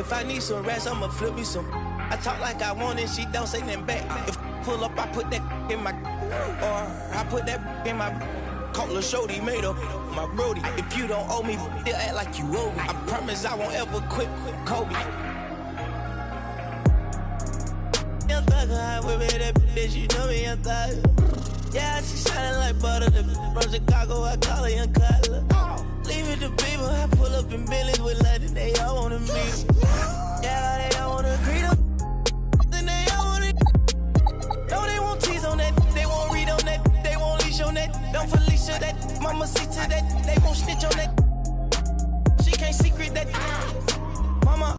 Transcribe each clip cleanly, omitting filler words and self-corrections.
If I need some rest, I'ma flip me some. I talk like I want it, she don't say nothing back. If pull up, I put that in my, or I put that in my. Call a shorty, made up my brody. If you don't owe me, they'll act like you owe me. I promise I won't ever quit Kobe. Young thugger, I whip it, that bitch, you know me, young thugger. Yeah, she shining like butter, the from Chicago, I call her young Cutler. Leave it to people, I pull up in Billy's with London, they all wanna meet. Yeah, they all wanna agree to. Then they all wanna. No, they won't tease on that, they won't read on that, they won't leash on that. Don't Felicia that, mama see to that, they won't snitch on that. She can't secret that, mama.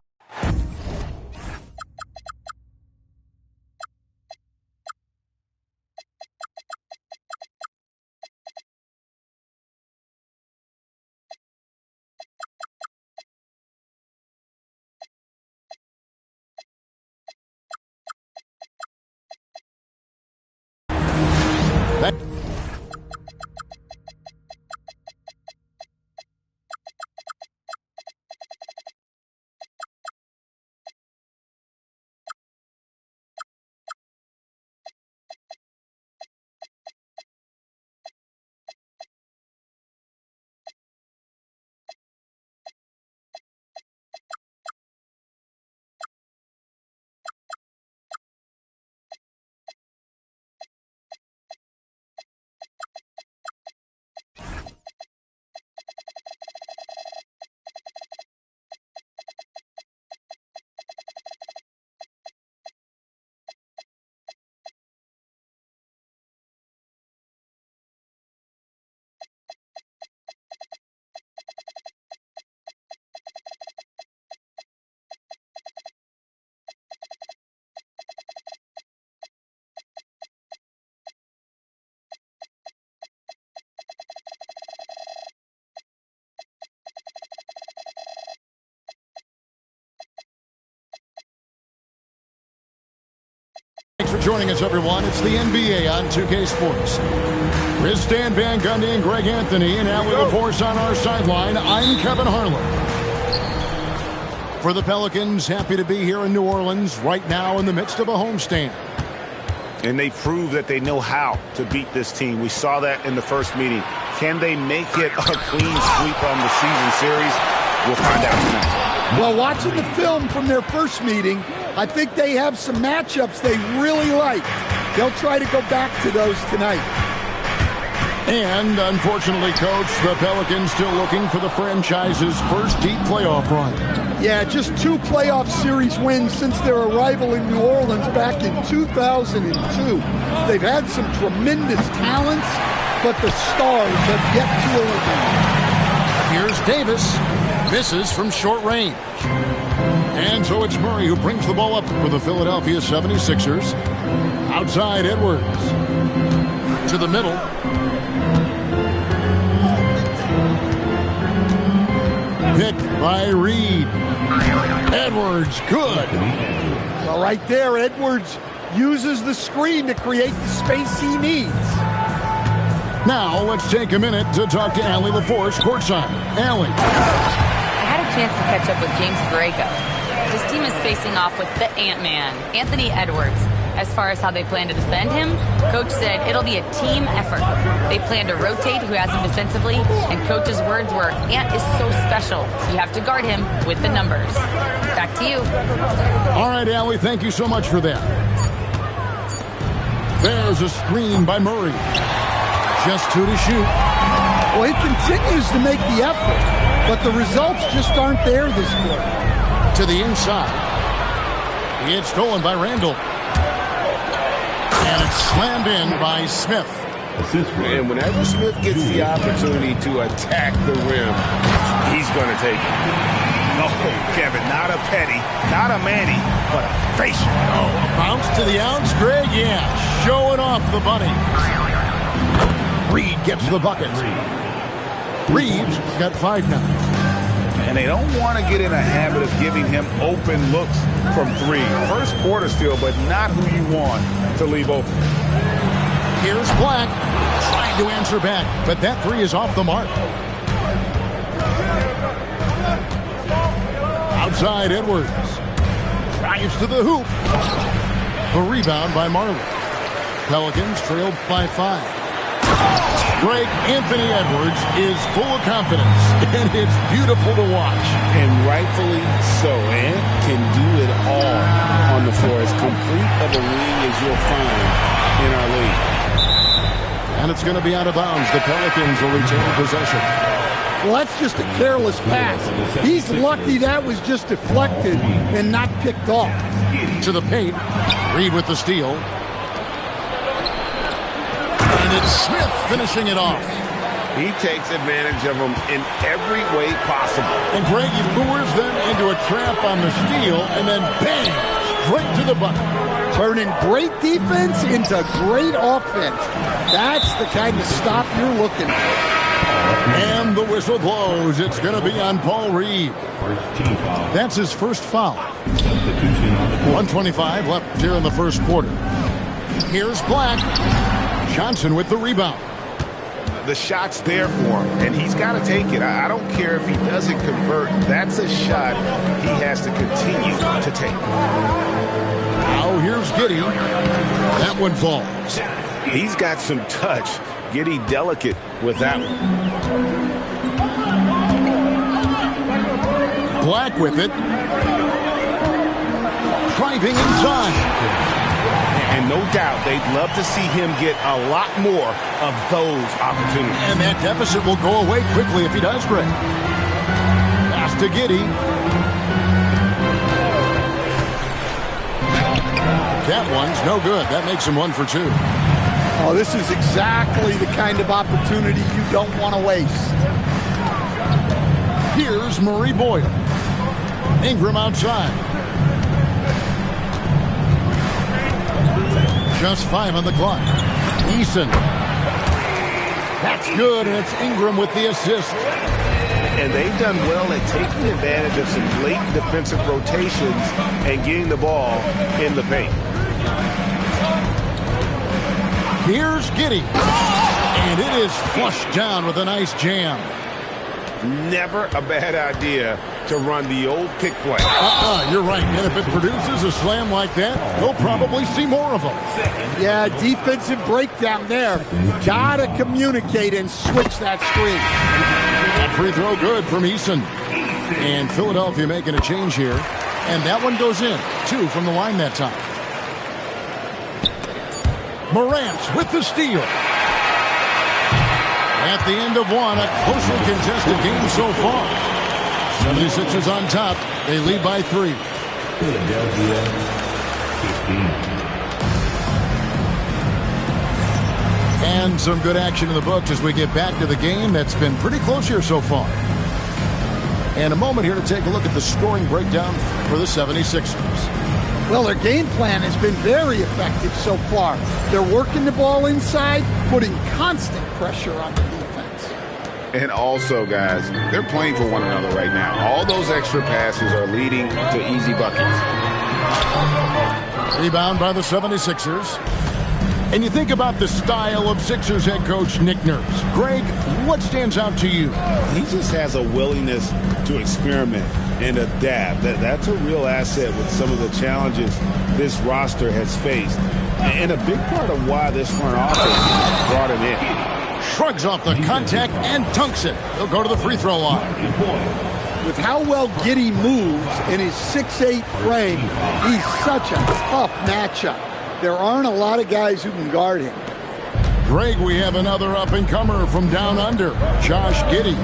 Thanks for joining us, everyone. It's the NBA on 2K Sports. With Stan Van Gundy and Greg Anthony and Allie LaForce on our sideline, I'm Kevin Harlan. For the Pelicans, happy to be here in New Orleans right now in the midst of a homestand. And they prove that they know how to beat this team. We saw that in the first meeting. Can they make it a clean sweep on the season series? We'll find out tonight. Well, watching the film from their first meeting, I think they have some matchups they really like. They'll try to go back to those tonight. And, unfortunately, Coach, the Pelicans still looking for the franchise's first deep playoff run. Yeah, just 2 playoff series wins since their arrival in New Orleans back in 2002. They've had some tremendous talents, but the stars have yet to align. Here's Davis. Misses from short range. And so it's Murray who brings the ball up for the Philadelphia 76ers. Outside Edwards. To the middle. Picked by Reed. Edwards, good. Well, right there, Edwards uses the screen to create the space he needs. Now, let's take a minute to talk to Allie LaForce courtside. Allie. I had a chance to catch up with James Borrego. His team is facing off with the Ant-Man, Anthony Edwards. As far as how they plan to defend him, Coach said it'll be a team effort. They plan to rotate who has him defensively, and Coach's words were, Ant is so special. You have to guard him with the numbers. Back to you. All right, Allie, thank you so much for that. There's a screen by Murray. Just 2 to shoot. Well, he continues to make the effort, but the results just aren't there this quarter. To the inside. It's stolen by Randall. And it's slammed in by Smith. And whenever Smith gets the opportunity to attack the rim, he's going to take it. No, Kevin, not a Petty, not a Manny, but a facial. Oh, a bounce to the outs, Greg? Yeah, showing off the bunny. Reed gets the bucket. Reed's got 5 now. And they don't want to get in a habit of giving him open looks from 3. First quarter still, but not who you want to leave open. Here's Black trying to answer back, but that 3 is off the mark. outside Edwards. Drives to the hoop. The rebound by Marley. Pelicans trailed by 5. Greg, Anthony Edwards is full of confidence, and it's beautiful to watch. And rightfully so. And can do it all on the floor. As complete of a wing as you'll find in our league. And it's going to be out of bounds. The Pelicans will retain possession. Well, that's just a careless pass. He's lucky that was just deflected and not picked off. To the paint. Reed with the steal. And it's Smith finishing it off. He takes advantage of them in every way possible. And Greg, he lures them into a trap on the steal, and then bang, straight to the bucket. Turning great defense into great offense. That's the kind of stop you're looking for. And the whistle blows. It's going to be on Paul Reed. That's his first foul. 1:25 left here in the first quarter. Here's Black. Johnson with the rebound. The shot's there for him, and he's got to take it. I don't care if he doesn't convert. That's a shot he has to continue to take. Now here's Giddey. That one falls. He's got some touch. Giddey delicate with that one. Black with it. Driving inside. And no doubt they'd love to see him get a lot more of those opportunities. And that deficit will go away quickly if he does, Greg. Pass to Giddey. That one's no good. That makes him 1 for 2. Oh, this is exactly the kind of opportunity you don't want to waste. Here's Murray Boyle. Ingram outside. Just 5 on the clock. Eason. That's good, and it's Ingram with the assist. And they've done well at taking advantage of some blatant defensive rotations and getting the ball in the paint. Here's Giddey. And it is flushed down with a nice jam. Never a bad idea to run the old pick play. You're right. And if it produces a slam like that, you'll probably see more of them. Yeah, defensive breakdown there. Gotta communicate and switch that screen. That free throw good from Eason. And Philadelphia making a change here. And that one goes in. 2 from the line that time. Morant with the steal. At the end of one, a closely contested game so far. 76ers on top. They lead by 3. Philadelphia 15. And some good action in the books as we get back to the game that's been pretty close here so far. And a moment here to take a look at the scoring breakdown for the 76ers. Well, their game plan has been very effective so far. They're working the ball inside, putting constant pressure on the defense. And also, guys, they're playing for one another right now. All those extra passes are leading to easy buckets. Rebound by the 76ers. And you think about the style of Sixers head coach Nick Nurse. Greg, what stands out to you? He just has a willingness to experiment and adapt. That's a real asset with some of the challenges this roster has faced. And a big part of why this front office brought him in. Shrugs off the contact and dunks it. He'll go to the free throw line. With how well Giddey moves in his 6'8" frame, he's such a tough matchup. There aren't a lot of guys who can guard him. Greg, we have another up-and-comer from down under, Josh Giddey.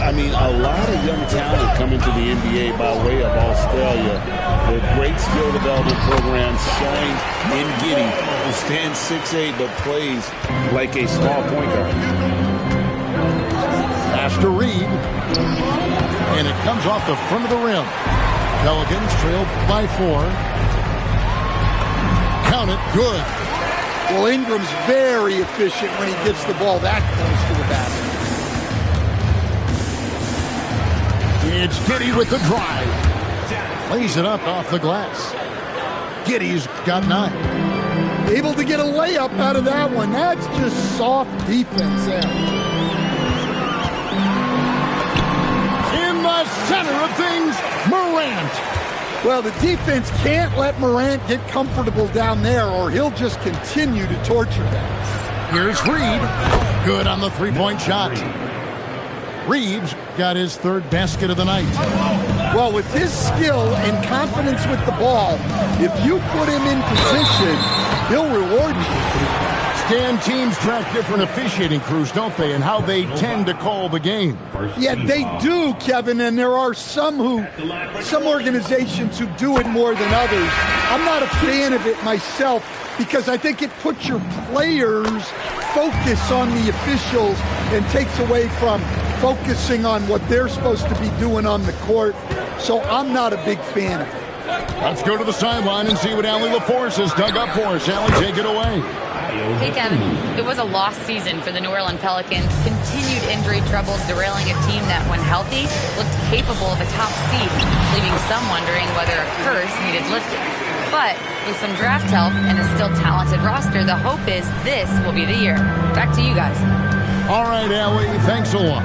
I mean, a lot of young talent coming to the NBA by way of Australia. The great skill development program showing in Giddey, who stands 6'8", but plays like a small point guard. Pass to Reed. And it comes off the front of the rim. Pelicans trailed by 4. Count it, good. Well, Ingram's very efficient when he gets the ball that close to the basket. It's Giddey with the drive. Lays it up off the glass. Giddey's got 9. Able to get a layup out of that one. That's just soft defense there. In the center of things, Morant. Well, the defense can't let Morant get comfortable down there or he'll just continue to torture them. Here's Reed. Good on the three-point shot. Reeves got his third basket of the night. Well, with his skill and confidence with the ball, if you put him in position, he'll reward you. Stan, teams track different officiating crews, don't they, and how they tend to call the game. Yeah, they do, Kevin, and there are some organizations who do it more than others. I'm not a fan of it myself because I think it puts your players' focus on the officials and takes away from focusing on what they're supposed to be doing on the court. So I'm not a big fan of it. Let's go to the sideline and see what Allie LaForce has dug up for us. Allie, take it away. Hey, Kevin. It was a lost season for the New Orleans Pelicans. Continued injury troubles derailing a team that, when healthy, looked capable of a top seed, leaving some wondering whether a curse needed lifting. But with some draft help and a still talented roster, the hope is this will be the year. Back to you guys. All right, Allie, thanks a lot.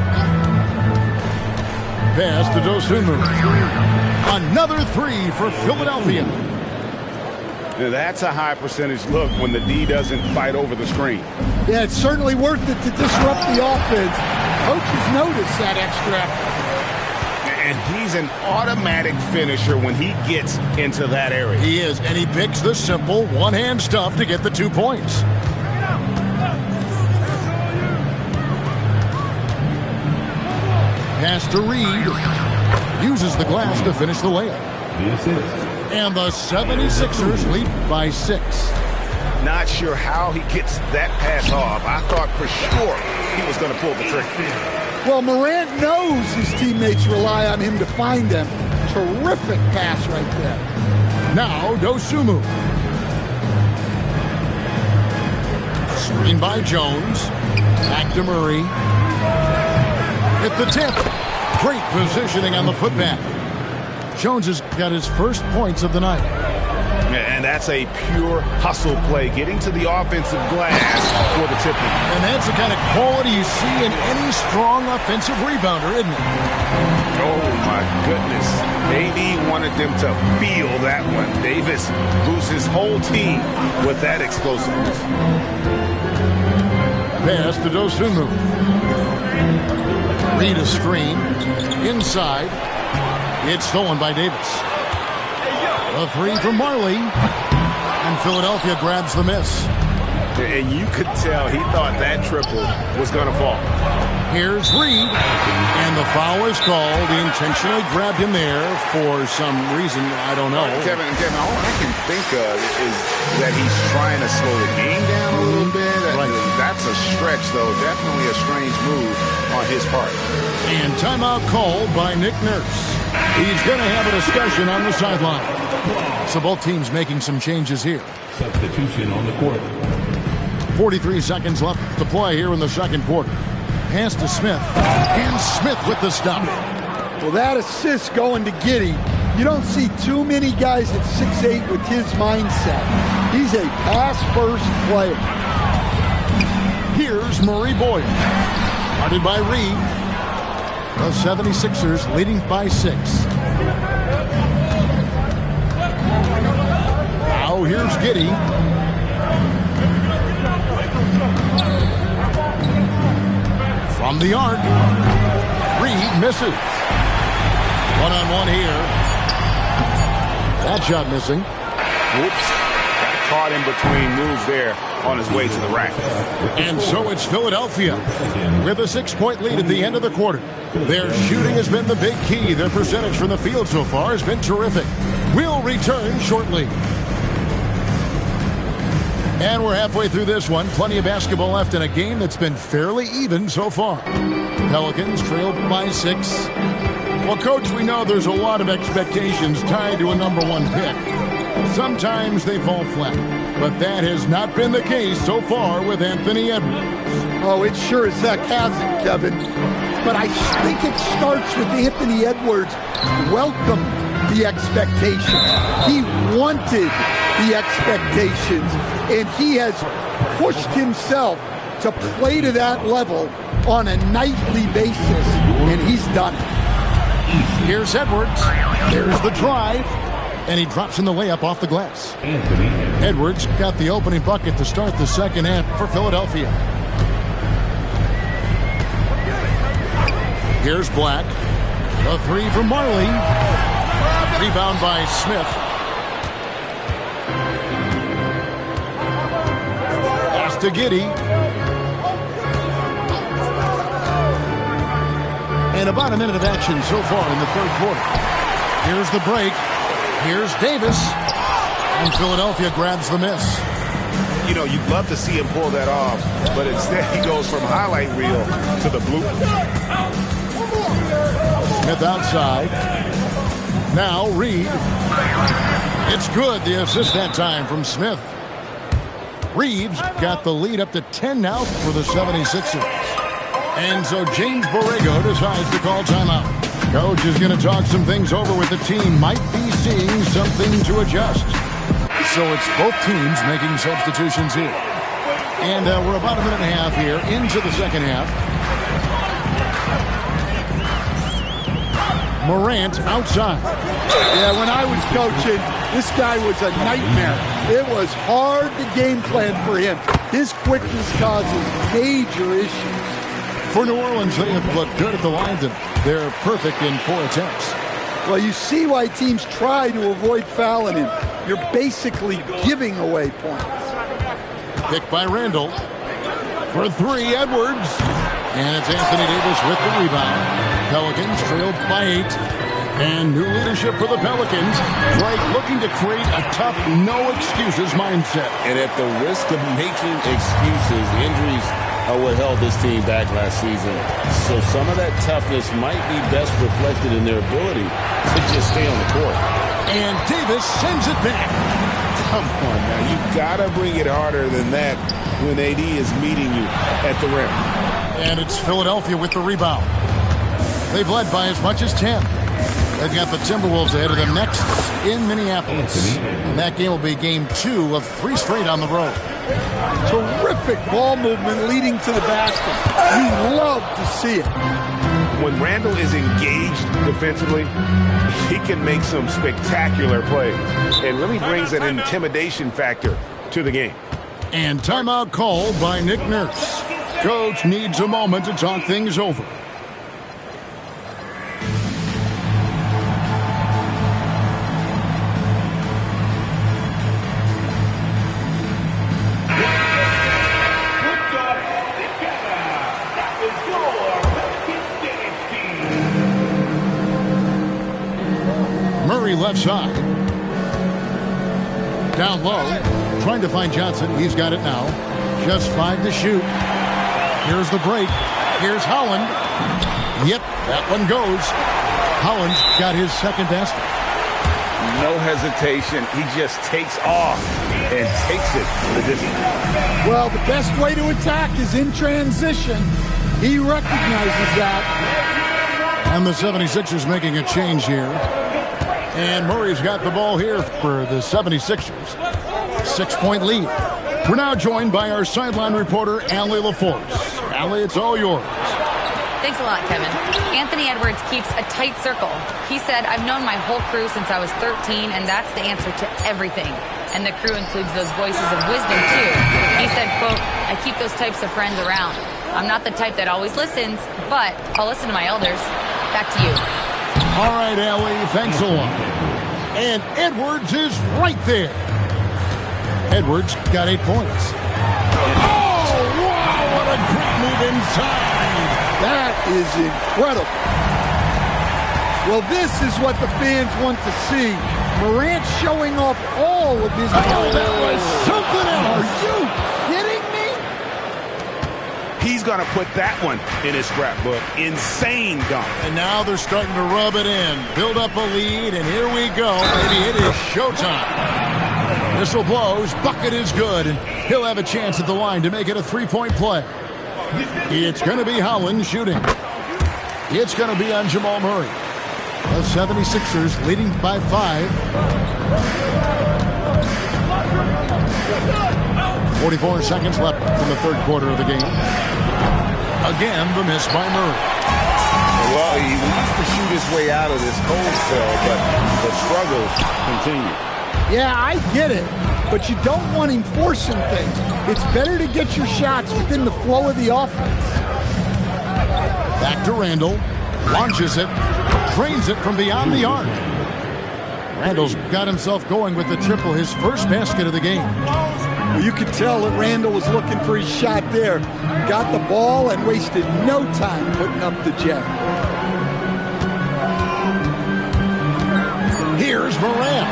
Pass to Dosunmu. Another three for Philadelphia. Now that's a high percentage look when the D doesn't fight over the screen. Yeah, it's certainly worth it to disrupt the offense. Coaches notice that extra effort. And he's an automatic finisher when he gets into that area. He is, and he picks the simple one-hand stuff to get the 2 points. Pass to Reed. Uses the glass to finish the layup. And the 76ers lead by 6. Not sure how he gets that pass off. I thought for sure he was going to pull the trigger. Well, Morant knows his teammates rely on him to find them. Terrific pass right there. Now Dosunmu. Screen by Jones. Back to Murray. Hit the tip. Great positioning on the putback. Jones has got his first points of the night. And that's a pure hustle play, getting to the offensive glass for the tip. And that's the kind of quality you see in any strong offensive rebounder, isn't it? Oh, my goodness. AD wanted them to feel that one. Davis moves his whole team with that explosiveness. Pass to Dosunmu. Read a screen. Inside. It's stolen by Davis. A three from Marley. And Philadelphia grabs the miss. And you could tell he thought that triple was going to fall. Here's Reed. And the foul is called. He intentionally grabbed him there for some reason. I don't know. Kevin, all I can think of is that he's trying to slow the game down a little bit. Right. That's a stretch, though. Definitely a strange move on his part. And timeout called by Nick Nurse. He's going to have a discussion on the sideline. So both teams making some changes here. Substitution on the court. 43 seconds left to play here in the second quarter. Pass to Smith. And Smith with the stop. Well, that assist going to Giddey. You don't see too many guys at 6'8" with his mindset. He's a pass-first player. Here's Murray Boyle. Guarded by Reed. The 76ers leading by 6. Now here's Giddey. From the arc. Reed misses. One-on-one here. That shot missing. Whoops. Got caught in between moves there on his way to the rack. And so it's Philadelphia with a 6-point lead at the end of the quarter. Their shooting has been the big key. Their percentage from the field so far has been terrific. We'll return shortly. And we're halfway through this one. Plenty of basketball left in a game that's been fairly even so far. Pelicans trailed by 6. Well, Coach, we know there's a lot of expectations tied to a #1 pick. Sometimes they fall flat, but that has not been the case so far with Anthony Edwards. Oh, it sure as heck hasn't, Kevin. But I think it starts with Anthony Edwards welcomed the expectation. He wanted the expectations, and he has pushed himself to play to that level on a nightly basis, and he's done it. Here's Edwards. There's the drive. And he drops in the layup off the glass. Edwards got the opening bucket to start the second half for Philadelphia. Here's Black. The three from Marley. Rebound by Smith. Pass to Giddey. And about a minute of action so far in the third quarter. Here's the break. Here's Davis. And Philadelphia grabs the miss. You know, you'd love to see him pull that off, but instead he goes from highlight reel to the blooper. Smith outside. Now Reed. It's good. The assist that time from Smith. Reeves got the lead up to 10 now for the 76ers. And so James Borrego decides to call timeout. Coach is going to talk some things over with the team. Might be seeing something to adjust. So it's both teams making substitutions here. And we're about a minute and a half here into the second half. Morant outside. Yeah, when I was coaching, this guy was a nightmare. It was hard to game plan for him. His quickness causes major issues. For New Orleans, they have looked good at the line tonight. They're perfect in 4 attempts. Well, you see why teams try to avoid fouling him. You're basically giving away points. Picked by Randall. For 3, Edwards. And it's Anthony Davis with the rebound. Pelicans trailed by 8. And new leadership for the Pelicans. Drake looking to create a tough, no-excuses mindset. And at the risk of making excuses, injuries are what held this team back last season. So some of that toughness might be best reflected in their ability to just stay on the court. And Davis sends it back. Come on now, you gotta bring it harder than that when AD is meeting you at the rim. And it's Philadelphia with the rebound. They've led by as much as 10. They've got the Timberwolves ahead of them next in Minneapolis. And that game will be game 2 of 3 straight on the road. Terrific ball movement leading to the basket. You love to see it. When Randall is engaged defensively, he can make some spectacular plays and really brings an intimidation factor to the game. And timeout called by Nick Nurse. Coach needs a moment to talk things over. Left side. Down low. Trying to find Johnson. He's got it now. Just 5 to shoot. Here's the break. Here's Holland. Yep, that one goes. Holland got his second basket. No hesitation. He just takes off and takes it the distance. Well, the best way to attack is in transition. He recognizes that. And the 76ers making a change here. And Murray's got the ball here for the 76ers. 6-point lead. We're now joined by our sideline reporter, Allie LaForce. Allie, it's all yours. Thanks a lot, Kevin. Anthony Edwards keeps a tight circle. He said, I've known my whole crew since I was 13, and that's the answer to everything. And the crew includes those voices of wisdom, too. He said, quote, I keep those types of friends around. I'm not the type that always listens, but I'll listen to my elders. Back to you. All right, Allie, thanks a lot. And Edwards is right there. Edwards got 8 points. Oh, wow, what a great move inside. That is incredible. Well, this is what the fans want to see. Morant showing off all of his... Oh, that was something else. Are you kidding me? He's going to put that one in his scrapbook. Insane dunk. And now they're starting to rub it in. Build up a lead, and here we go. Maybe it is showtime. Whistle blows. Bucket is good, and he'll have a chance at the line to make it a 3-point play. It's going to be Holland shooting. It's going to be on Jamal Murray. The 76ers leading by 5. 44 seconds left from the third quarter of the game. Again, the miss by Murray. Well, he wants to shoot his way out of this cold spell, but the struggles continue. Yeah, I get it, but you don't want him forcing things. It's better to get your shots within the flow of the offense. Back to Randall. Launches it. Drains it from beyond the arc. Randall's got himself going with the triple, his first basket of the game. Well, you could tell that Randall was looking for his shot there. Got the ball and wasted no time putting up the jab. Here's Morant.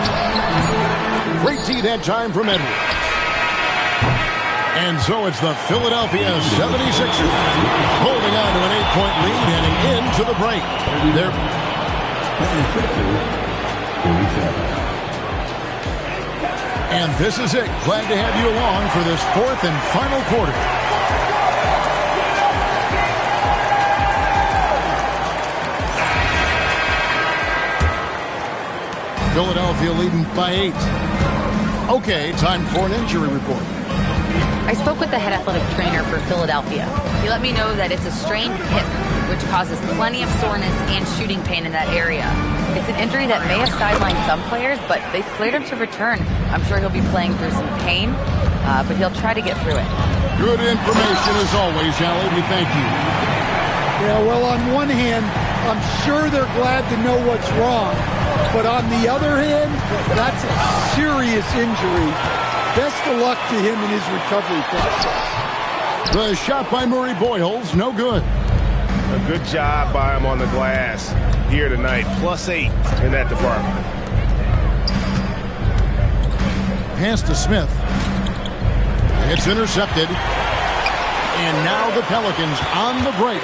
Great D that time from Edwards. And so it's the Philadelphia 76ers holding on to an 8-point lead heading into the break. They're and this is it. Glad to have you along for this fourth and final quarter. Philadelphia leading by 8. Okay, time for an injury report. I spoke with the head athletic trainer for Philadelphia. He let me know that it's a strained hip, which causes plenty of soreness and shooting pain in that area. It's an injury that may have sidelined some players, but they've cleared him to return. I'm sure he'll be playing through some pain, but he'll try to get through it. Good information as always, Allie. We thank you. Yeah, well, on one hand, I'm sure they're glad to know what's wrong. But on the other hand, that's a serious injury. Best of luck to him in his recovery process. The shot by Murray Boyles, no good. A good job by him on the glass here tonight. +8 in that department. Pass to Smith. It's intercepted. And now the Pelicans on the break.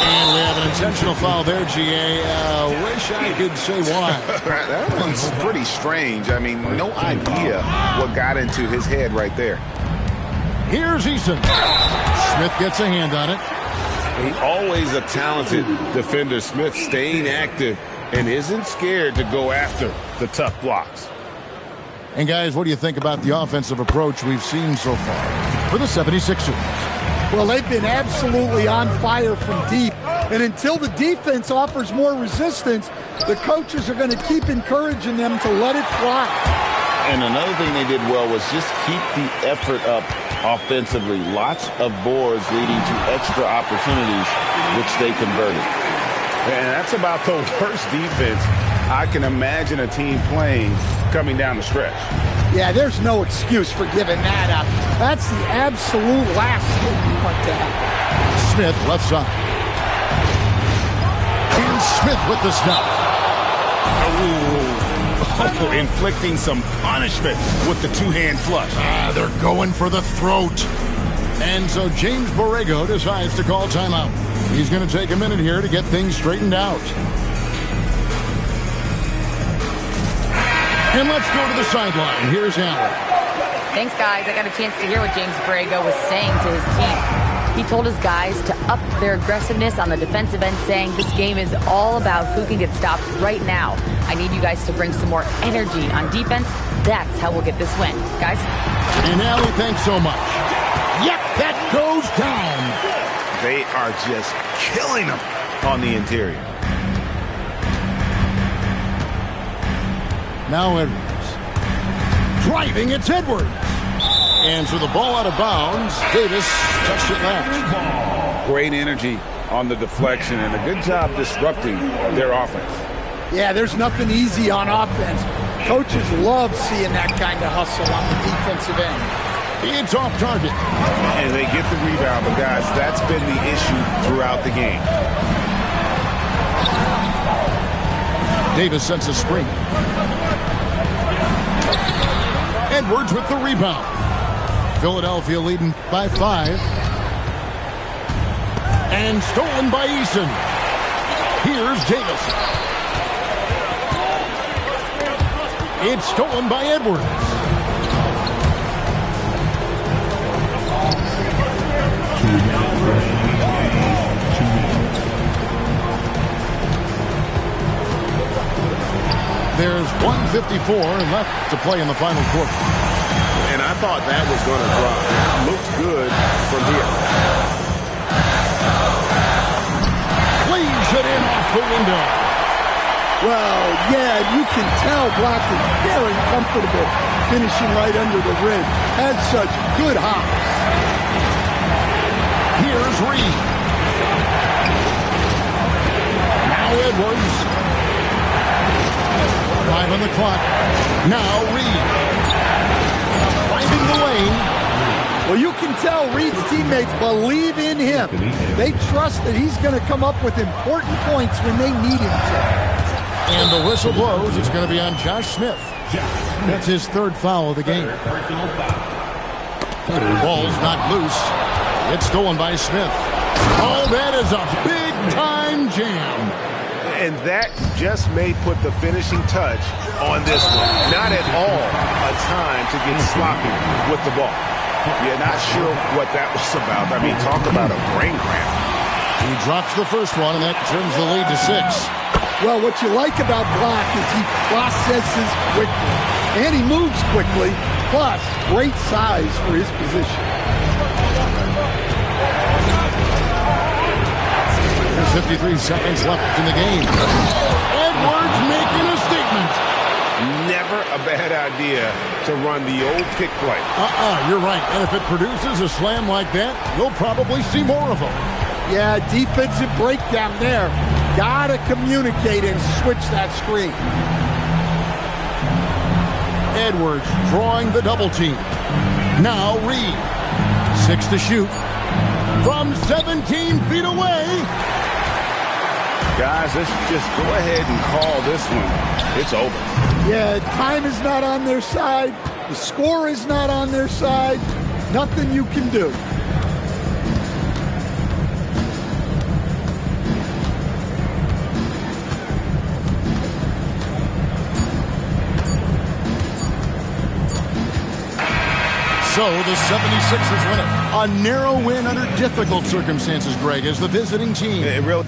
And we have an intentional foul there, GA. Wish I could say why. That one's pretty strange. I mean, no idea what got into his head right there. Here's Eason. Smith gets a hand on it. He's always a talented defender, Smith, staying active and isn't scared to go after the tough blocks. And guys, what do you think about the offensive approach we've seen so far for the 76ers? Well, they've been absolutely on fire from deep. And until the defense offers more resistance, the coaches are going to keep encouraging them to let it fly. And another thing they did well was just keep the effort up offensively. Lots of boards leading to extra opportunities, which they converted. And that's about the worst defense I can imagine a team playing coming down the stretch. Yeah, there's no excuse for giving that up. That's the absolute last thing you want to happen. Smith, left side. And Smith with the snap. Oh, inflicting some punishment with the two-hand flush. They're going for the throat. And so James Borrego decides to call timeout. He's going to take a minute here to get things straightened out. And let's go to the sideline. Here's Allen. Thanks, guys. I got a chance to hear what James Borrego was saying to his team. He told his guys to up their aggressiveness on the defensive end, saying this game is all about who can get stops right now. I need you guys to bring some more energy on defense. That's how we'll get this win. Guys? And Allie, thanks so much. Yep, that goes down. They are just killing them on the interior. Now Edwards. Driving, it's Edwards. And so the ball out of bounds. Davis touched it last. Great energy on the deflection and a good job disrupting their offense. Yeah, there's nothing easy on offense. Coaches love seeing that kind of hustle on the defensive end. It's off target. And they get the rebound, but guys, that's been the issue throughout the game. Davis sets a screen. Edwards with the rebound. Philadelphia leading by 5. And stolen by Eason. Here's Davis. It's stolen by Edwards. There's 1:54 left to play in the final quarter. And I thought that was going to drop. It looked good from here. lays it in off the window. Well, yeah, you can tell Black is very comfortable finishing right under the rim. Has such good hops. Here's Reed. Now Edwards. 5 on the clock. Now Reed. Finding the lane. Well, you can tell Reed's teammates believe in him. They trust that he's going to come up with important points when they need him to. And the whistle blows. It's going to be on Josh Smith. That's his third foul of the game. Ball's not loose. It's stolen by Smith. Oh, that is a big-time jam. And that just may put the finishing touch on this one. Not at all a time to get sloppy with the ball. You're not sure what that was about. I mean, talk about a brain cramp. He drops the first one, and that turns the lead to 6. Well, what you like about Black is he processes quickly, and he moves quickly, plus great size for his position. There's 53 seconds left in the game. Edwards making a statement. Never a bad idea to run the old pick play. You're right. And if it produces a slam like that, you'll probably see more of them. Yeah, defensive breakdown there. Gotta communicate and switch that screen. Edwards drawing the double team. Now Reed. 6 to shoot. From 17 feet away. Guys, let's just go ahead and call this one. It's over. Yeah, time is not on their side. The score is not on their side. Nothing you can do. So the 76ers win it. A narrow win under difficult circumstances, Greg, as the visiting team. It really